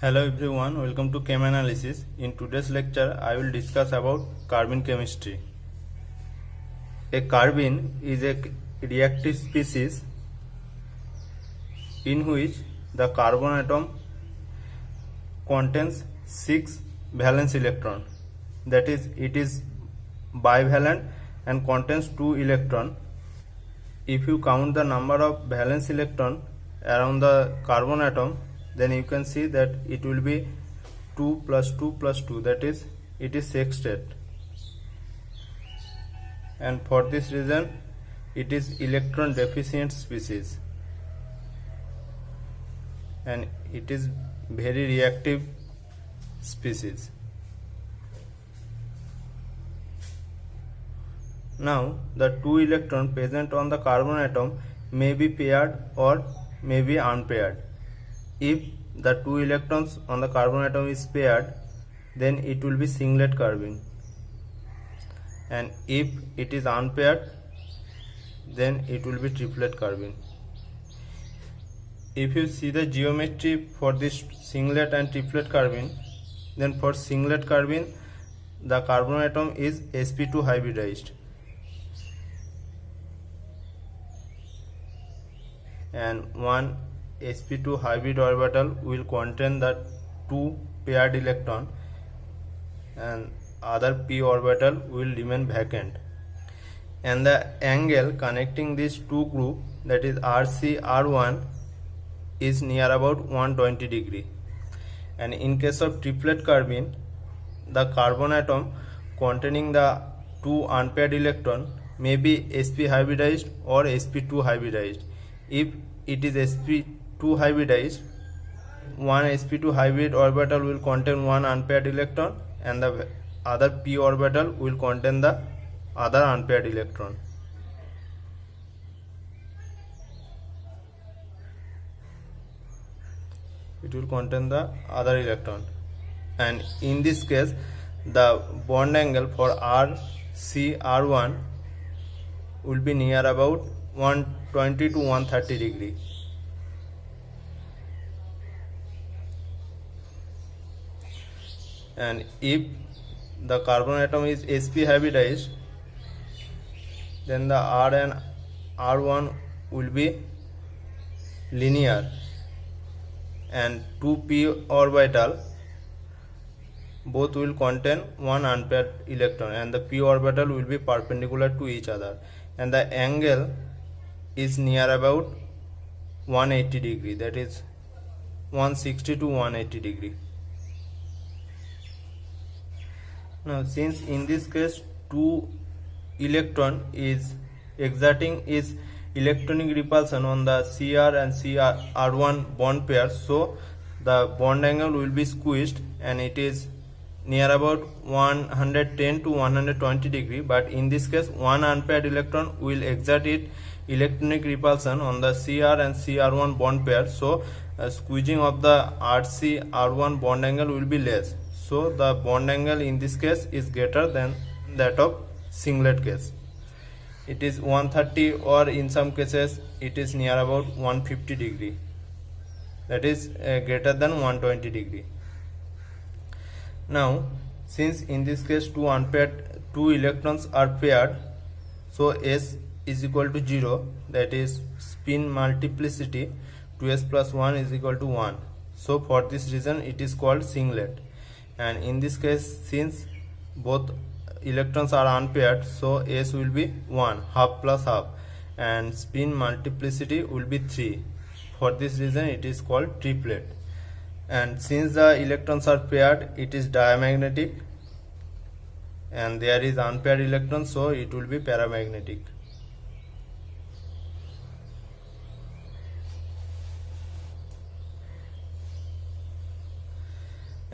Hello everyone, welcome to Chem Analysis. In today's lecture, I will discuss about carbon chemistry. A carbene is a reactive species in which the carbon atom contains 6 valence electrons. That is, it is bivalent and contains 2 electrons. If you count the number of valence electrons around the carbon atom, then you can see that it will be 2 plus 2 plus 2, that is, it is sextet. And for this reason, it is electron deficient species, and it is very reactive species. Now, the 2 electrons present on the carbon atom may be paired or may be unpaired. If the 2 electrons on the carbon atom is paired, then it will be singlet carbene, and if it is unpaired, then it will be triplet carbene. If you see the geometry for this singlet and triplet carbene, then for singlet carbene, the carbon atom is sp2 hybridized, and one sp2 hybrid orbital will contain the 2 paired electron, and other p orbital will remain vacant, and the angle connecting these two groups, that is RC R1, is near about 120 degree. And in case of triplet carbene, the carbon atom containing the 2 unpaired electron may be sp hybridized or sp2 hybridized. If it is sp2 hybridized, one sp2 hybrid orbital will contain 1 unpaired electron, and the other p orbital will contain the other unpaired electron. It will contain the other electron, and in this case, the bond angle for RCR1 will be near about 120 to 130 degree. And if the carbon atom is sp hybridized, then the R and R1 will be linear, and 2p orbital both will contain 1 unpaired electron, and the p orbital will be perpendicular to each other, and the angle is near about 180 degree, that is 160 to 180 degree. Now, since in this case 2 electron is exerting its electronic repulsion on the Cr and Cr1 bond pair, so the bond angle will be squeezed, and it is near about 110 to 120 degree. But in this case, 1 unpaired electron will exert its electronic repulsion on the Cr and Cr1 bond pair, so squeezing of the RC-R1 bond angle will be less. So the bond angle in this case is greater than that of singlet case. It is 130, or in some cases it is near about 150 degree, that is greater than 120 degree. Now, since in this case 2 electrons are paired, so S is equal to 0, that is spin multiplicity 2s plus 1 is equal to 1. So for this reason it is called singlet. And in this case, since both electrons are unpaired, so S will be 1, half plus half, and spin multiplicity will be 3. For this reason it is called triplet. And since the electrons are paired, it is diamagnetic, and there is unpaired electron, so it will be paramagnetic.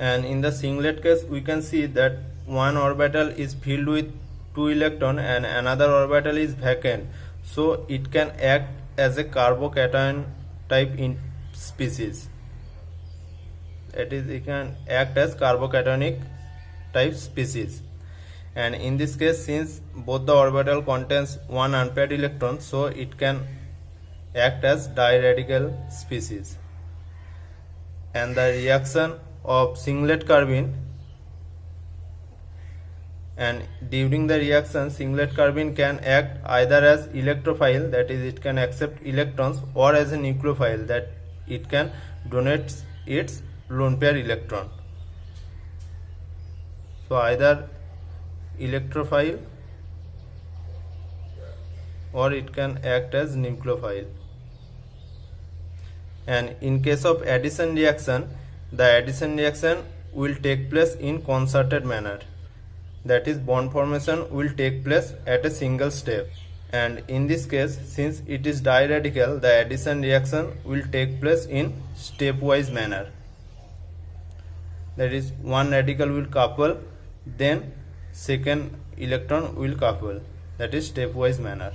And in the singlet case, we can see that one orbital is filled with 2 electrons and another orbital is vacant, so it can act as a carbocation type in species. That is, it can act as carbocationic type species. And in this case, since both the orbital contains 1 unpaired electron, so it can act as diradical species. and the reaction of singlet carbene, and during the reaction singlet carbene can act either as electrophile, that is it can accept electrons, or as a nucleophile, that it can donate its lone pair electron. So either electrophile or it can act as nucleophile. And in case of addition reaction, the addition reaction will take place in concerted manner, that is bond formation will take place at a single step. And in this case, since it is diradical, the addition reaction will take place in stepwise manner, that is one radical will couple, then second electron will couple, that is stepwise manner.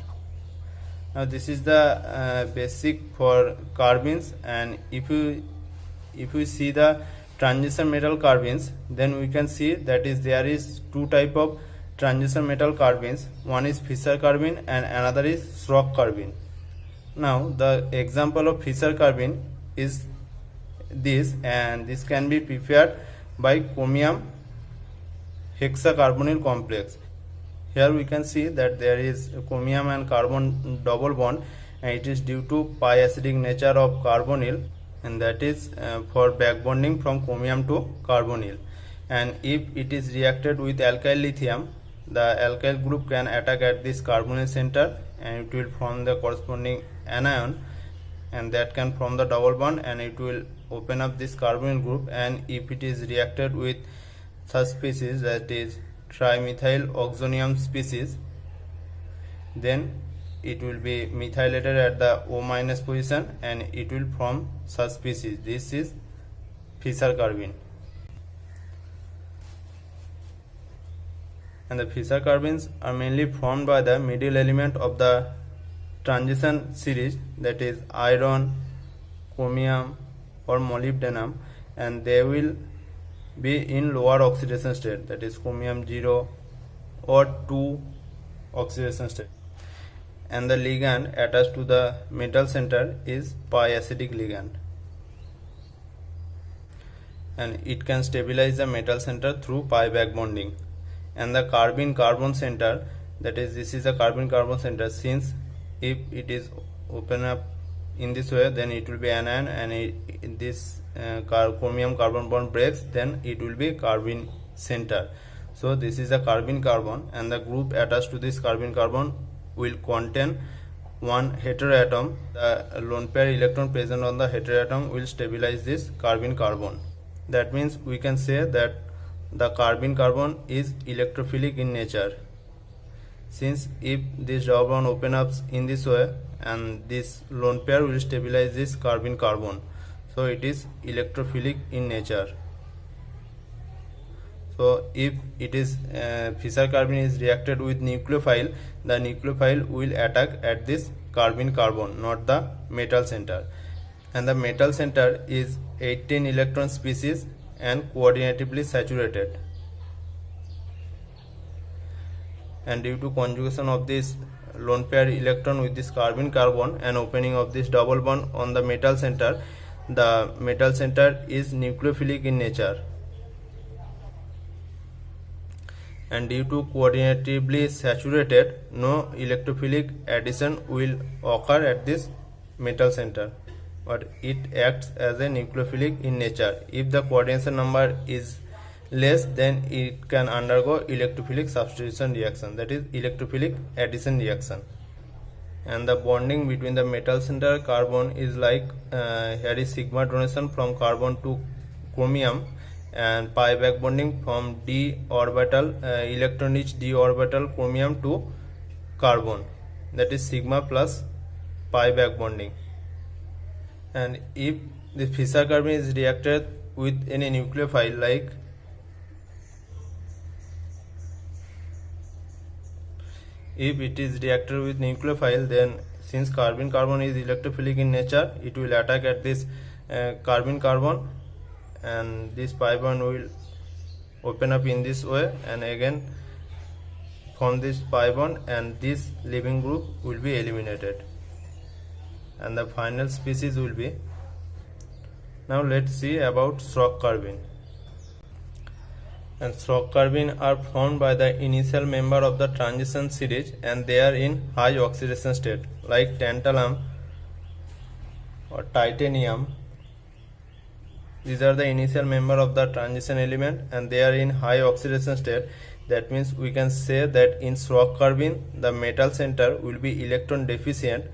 Now this is the basic for carbenes. And if you see the transition metal carbenes, then we can see that is there is two type of transition metal carbenes. One is Fischer carbene and another is Schrock carbene. Now the example of Fischer carbene is this, and this can be prepared by chromium hexacarbonyl complex. Here we can see that there is chromium and carbon double bond, and it is due to pi acidic nature of carbonyl, and that is for back bonding from chromium to carbonyl. And if it is reacted with alkyl lithium, the alkyl group can attack at this carbonyl center and it will form the corresponding anion, and that can form the double bond and it will open up this carbonyl group. And if it is reacted with such species, that is trimethyl oxonium species, then it will be methylated at the O- position and it will form such species. This is Fischer carbene. And the Fischer carbenes are mainly formed by the middle element of the transition series, that is iron, chromium or molybdenum, and they will be in lower oxidation state, that is chromium 0 or 2 oxidation state. And the ligand attached to the metal center is pi acidic ligand, and it can stabilize the metal center through pi back bonding. And the carbene carbon center, that is this is the carbene carbon center, since if it is open up in this way, then it will be anion, and this chromium carbon bond breaks, then it will be carbene center. So this is a carbene carbon, and the group attached to this carbene carbon will contain one heteroatom. The lone pair electron present on the heteroatom will stabilize this carbene carbon. That means we can say that the carbene carbon is electrophilic in nature, since if this double bond open up in this way and this lone pair will stabilize this carbene carbon, so it is electrophilic in nature. So if it is Fischer carbene is reacted with nucleophile, the nucleophile will attack at this carbene carbon, not the metal center. And the metal center is 18 electron species and coordinatively saturated. And due to conjugation of this lone pair electron with this carbene carbon and opening of this double bond on the metal center, the metal center is nucleophilic in nature. And due to coordinatively saturated, no electrophilic addition will occur at this metal center, but it acts as a nucleophilic in nature. If the coordination number is less, then it can undergo electrophilic substitution reaction, that is electrophilic addition reaction. And the bonding between the metal center carbon is like here is sigma donation from carbon to chromium, and pi back bonding from d orbital electron rich d orbital chromium to carbon, that is sigma plus pi back bonding. And if the Fischer carbene is reacted with any nucleophile, like if it is reacted with nucleophile, then since carbene carbon is electrophilic in nature, it will attack at this carbene carbon, and this pi bond will open up in this way and again form this pi bond, and this leaving group will be eliminated, and the final species will be Now let's see about shock carbene. And shock carbene are formed by the initial member of the transition series, and they are in high oxidation state, like tantalum or titanium. These are the initial member of the transition element, and they are in high oxidation state. That means we can say that in shock carbene the metal center will be electron deficient,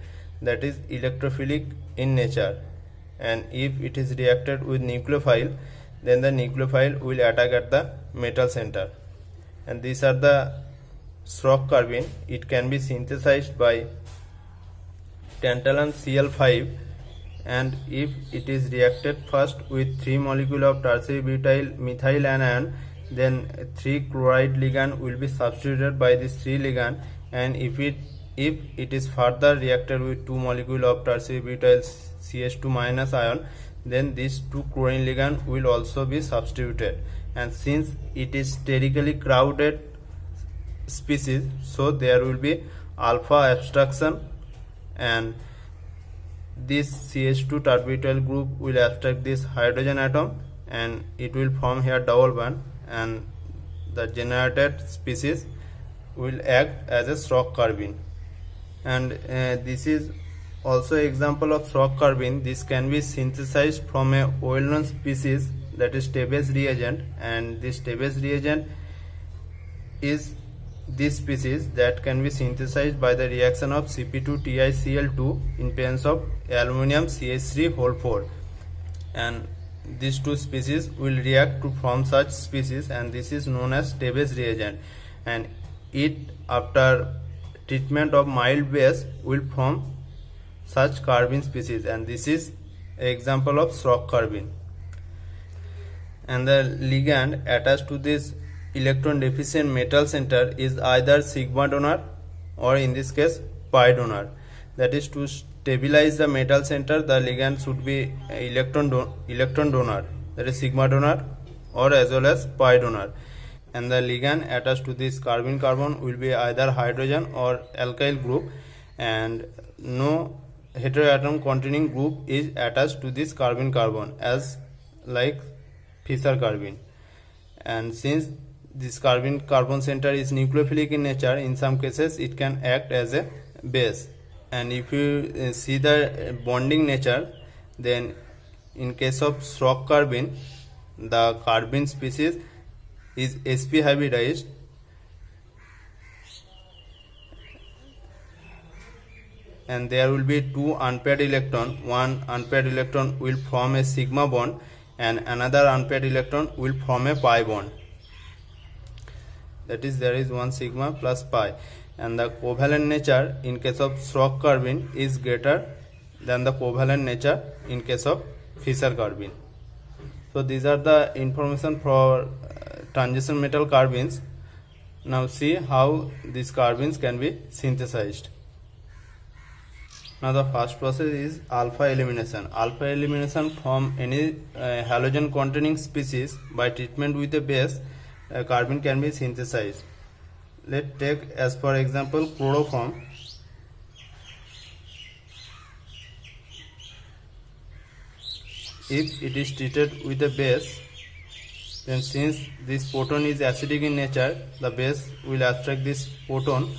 that is electrophilic in nature, and if it is reacted with nucleophile, then the nucleophile will attack at the metal center. And these are the shock carbene. It can be synthesized by tantalum Cl5, and if it is reacted first with 3 molecule of tertiary butyl methyl anion, then 3 chloride ligand will be substituted by this 3 ligand, and if it is further reacted with 2 molecule of tertiary butyl CH2 minus ion, then these 2 chlorine ligand will also be substituted. And since it is sterically crowded species, so there will be alpha abstraction, and this CH2 terbityl group will abstract this hydrogen atom, and it will form here double bond, and the generated species will act as a shock carbene. And this is also example of shock carbene. This can be synthesized from a well-known species, that is Tebbe's reagent, and this Tebbe's reagent is this species that can be synthesized by the reaction of Cp2TiCl2 in presence of aluminum CH3 and these two species will react to form such species, and this is known as Tebbe's reagent, and it after treatment of mild base will form such carbene species, and this is an example of shock carbene. And the ligand attached to this electron deficient metal center is either sigma donor or in this case pi donor. That is, to stabilize the metal center, the ligand should be electron donor, that is sigma donor, or as well as pi donor. And the ligand attached to this carbene carbon will be either hydrogen or alkyl group, and no heteroatom containing group is attached to this carbene carbon, as like Fischer carbene. And since this carbene carbon center is nucleophilic in nature, in some cases it can act as a base. And if you see the bonding nature, then in case of shock carbene, the carbene species is sp hybridized, and there will be two unpaired electron. One unpaired electron will form a sigma bond, and another unpaired electron will form a pi bond. That is, there is one sigma plus pi, and the covalent nature in case of shock carbene is greater than the covalent nature in case of Fischer carbene. So these are the information for transition metal carbenes. Now see how these carbenes can be synthesized. Now the first process is alpha elimination. Alpha elimination from any halogen containing species by treatment with a base carbene can be synthesized. Let's take as for example chloroform. If it is treated with a base, then since this proton is acidic in nature, the base will abstract this proton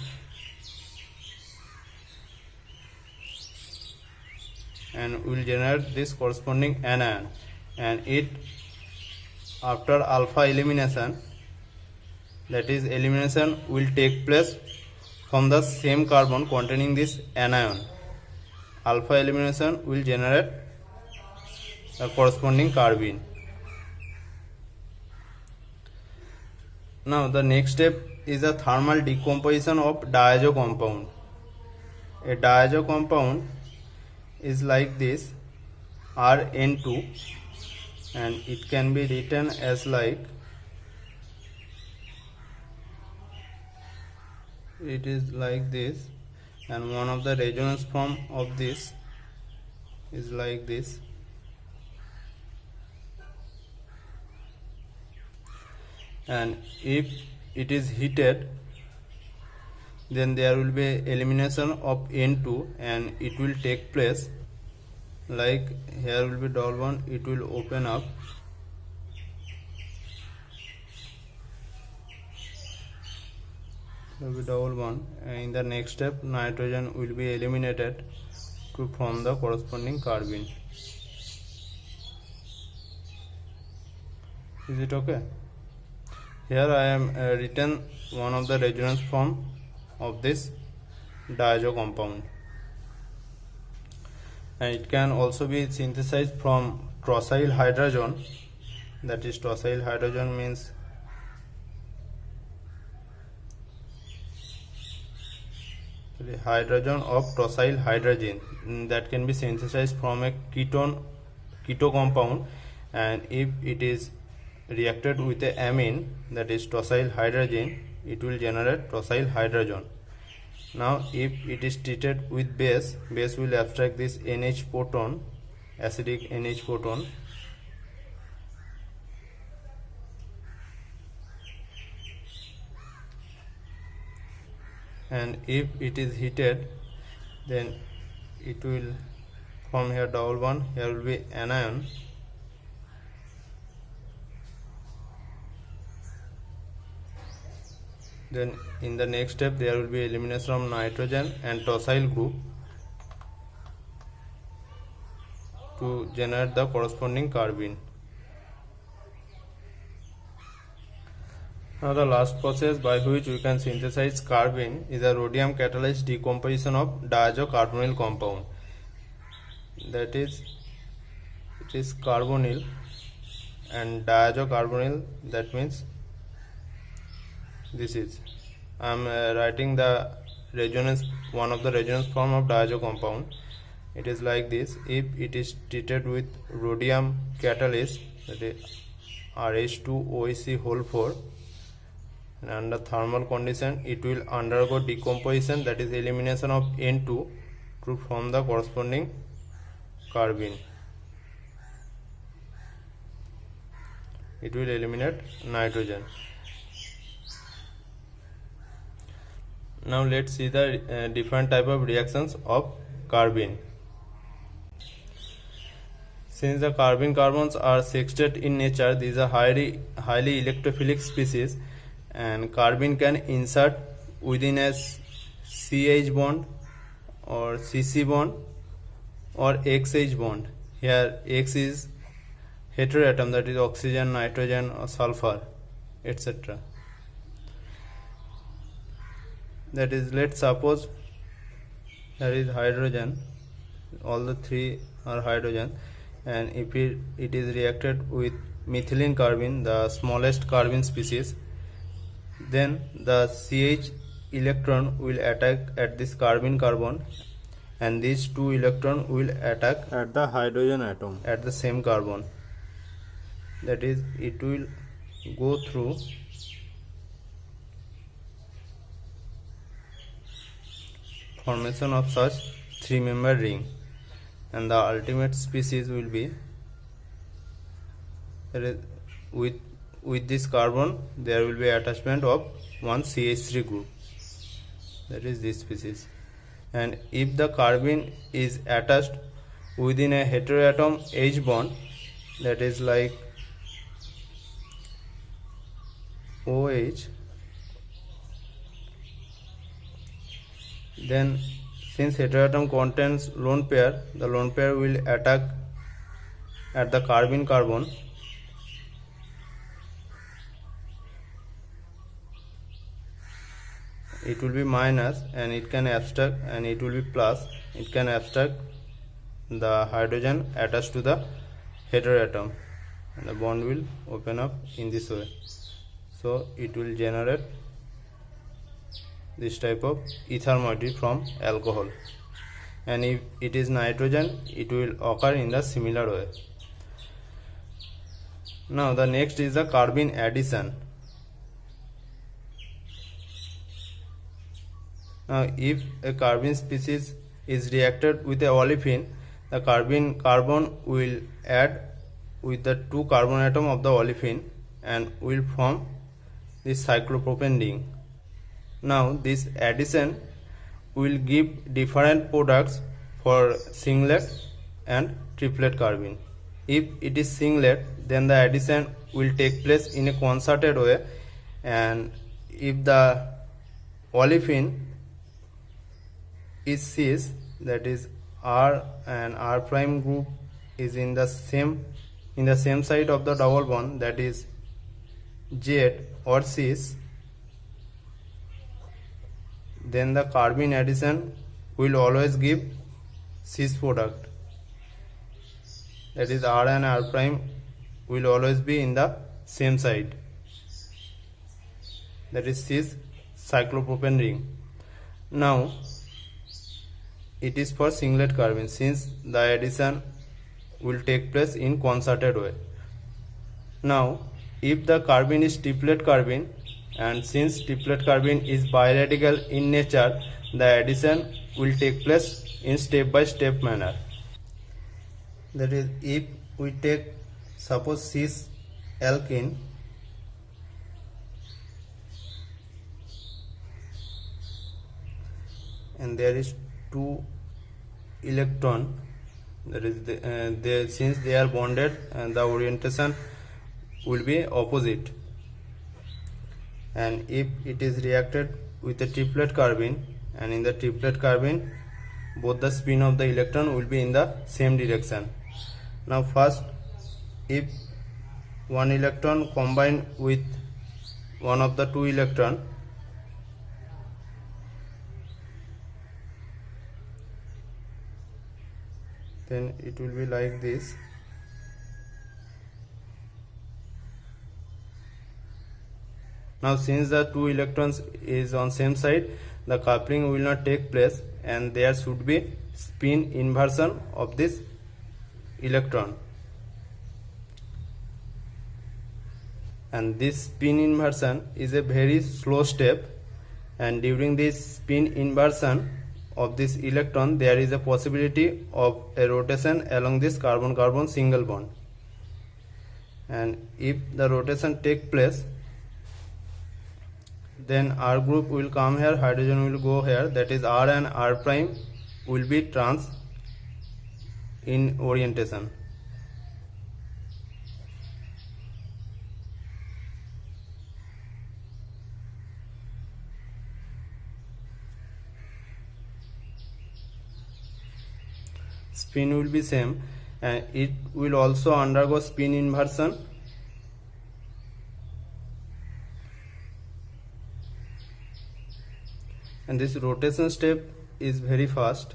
and will generate this corresponding anion, and it after alpha elimination, that is elimination will take place from the same carbon containing this anion. Alpha elimination will generate the corresponding carbene. Now the next step is the thermal decomposition of diazo compound. A diazo compound is like this Rn2, and it can be written as like, it is like this, and one of the resonance form of this is like this. And if it is heated, then there will be elimination of N2 and it will take place. like here will be double bond, it will open up, will be double bond, and in the next step nitrogen will be eliminated to form the corresponding carbene. Is it okay? Here I am written one of the resonance form of this diazo compound, and it can also be synthesized from tosyl hydrogen. That is, tosyl hydrogen means hydrogen of tosyl hydrogen, that can be synthesized from a keto compound, and if it is reacted with a amine, that is tosyl hydrogen, it will generate tosyl hydrogen. Now if it is treated with base will abstract this NH proton, acidic NH proton, and if it is heated, then it will form here double bond, here will be anion, then in the next step there will be elimination of nitrogen and tosyl group to generate the corresponding carbene. Now the last process by which we can synthesize carbene is a rhodium catalyzed decomposition of diazocarbonyl compound. That is, it is carbonyl and diazocarbonyl, that means this is, I am writing the resonance, one of the resonance form of diazo compound. It is like this: if it is treated with rhodium catalyst, that is RH2OEC whole 4, and under thermal condition it will undergo decomposition, that is elimination of N2, to form the corresponding carbene. It will eliminate nitrogen. Now let's see the different type of reactions of carbene. Since the carbene carbons are sextate in nature, these are highly electrophilic species, and carbene can insert within a CH bond or CC bond or XH bond. Here X is heteroatom, that is oxygen, nitrogen or sulfur, etc. That is, let's suppose there is hydrogen, all the three are hydrogen, and if it is reacted with methylene carbene, the smallest carbene species, then the CH electron will attack at this carbene carbon, and these two electron will attack at the hydrogen atom at the same carbon. That is, it will go through formation of such three-membered ring, and the ultimate species will be, with this carbon there will be attachment of one CH3 group, that is this species. And if the carbene is attached within a heteroatom H bond, that is like OH, then since heteroatom contains lone pair, the lone pair will attack at the carbene carbon, it will be minus, and it can abstract, and it will be plus, it can abstract the hydrogen attached to the heteroatom, and the bond will open up in this way. So it will generate this type of ether moiety from alcohol, and if it is nitrogen, it will occur in the similar way. Now the next is the carbene addition. Now if a carbene species is reacted with a olefin, the carbene carbon will add with the two carbon atom of the olefin and will form this cyclopropane ring. Now this addition will give different products for singlet and triplet carbene. If it is singlet, then the addition will take place in a concerted way, and if the olefin is cis, that is R and R prime group is in the same side of the double bond, that is Z or cis, then the carbene addition will always give cis product, that is R and R prime will always be in the same side, that is cis cyclopropane ring. Now it is for singlet carbene, since the addition will take place in concerted way. Now if the carbene is triplet carbene, and since triplet carbene is biradical in nature, the addition will take place in step by step manner. That is, if we take suppose cis alkene, and there is two electron, that is since they are bonded, and the orientation will be opposite, and if it is reacted with a triplet carbene, and in the triplet carbene both the spin of the electron will be in the same direction. Now first, if one electron combine with one of the two electron, then it will be like this. Now since the two electrons is on same side, the coupling will not take place, and there should be spin inversion of this electron, and this spin inversion is a very slow step, and during this spin inversion of this electron there is a possibility of a rotation along this carbon-carbon single bond, and if the rotation take place, then R group will come here, hydrogen will go here, that is R and R prime will be trans in orientation. Spin will be same, and it will also undergo spin inversion, and this rotation step is very fast.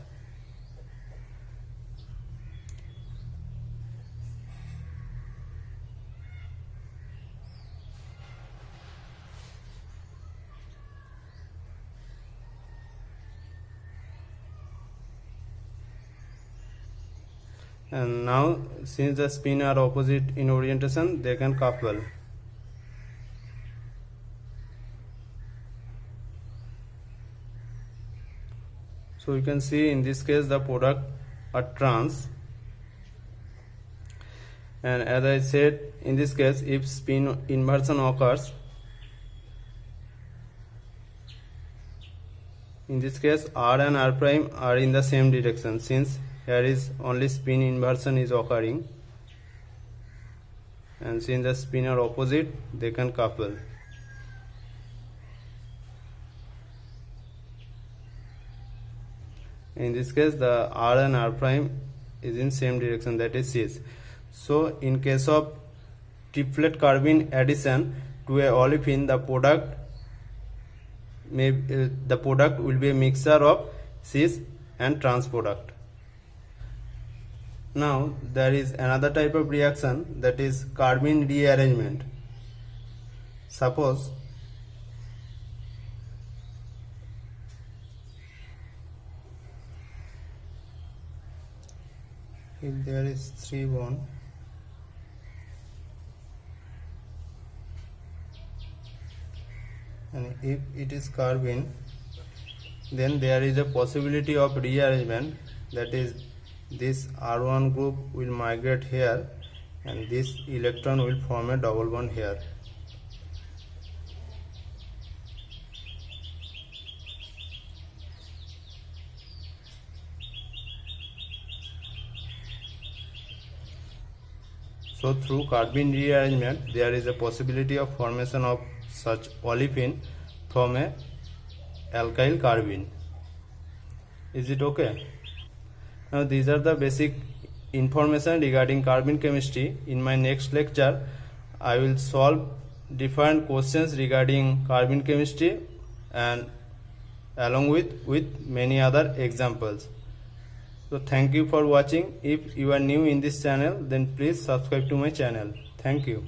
And now since the spin are opposite in orientation, they can couple. So you can see in this case the product are trans, and as I said, in this case if spin inversion occurs, in this case R and R prime are in the same direction, since here is only spin inversion is occurring, and since the spin are opposite, they can couple. In this case the R and R prime is in same direction, that is cis. So in case of triplet carbene addition to a olefin, the product will be a mixture of cis and trans product. Now there is another type of reaction, that is carbene rearrangement. Suppose if there is 3 bond, and if it is carbene, then there is a possibility of rearrangement, that is this R1 group will migrate here, and this electron will form a double bond here. So through carbene rearrangement, there is a possibility of formation of such olefin from a alkyl carbene. Is it okay? Now these are the basic information regarding carbene chemistry. In my next lecture, I will solve different questions regarding carbene chemistry and along with many other examples. So thank you for watching. If you are new in this channel, then please subscribe to my channel. Thank you.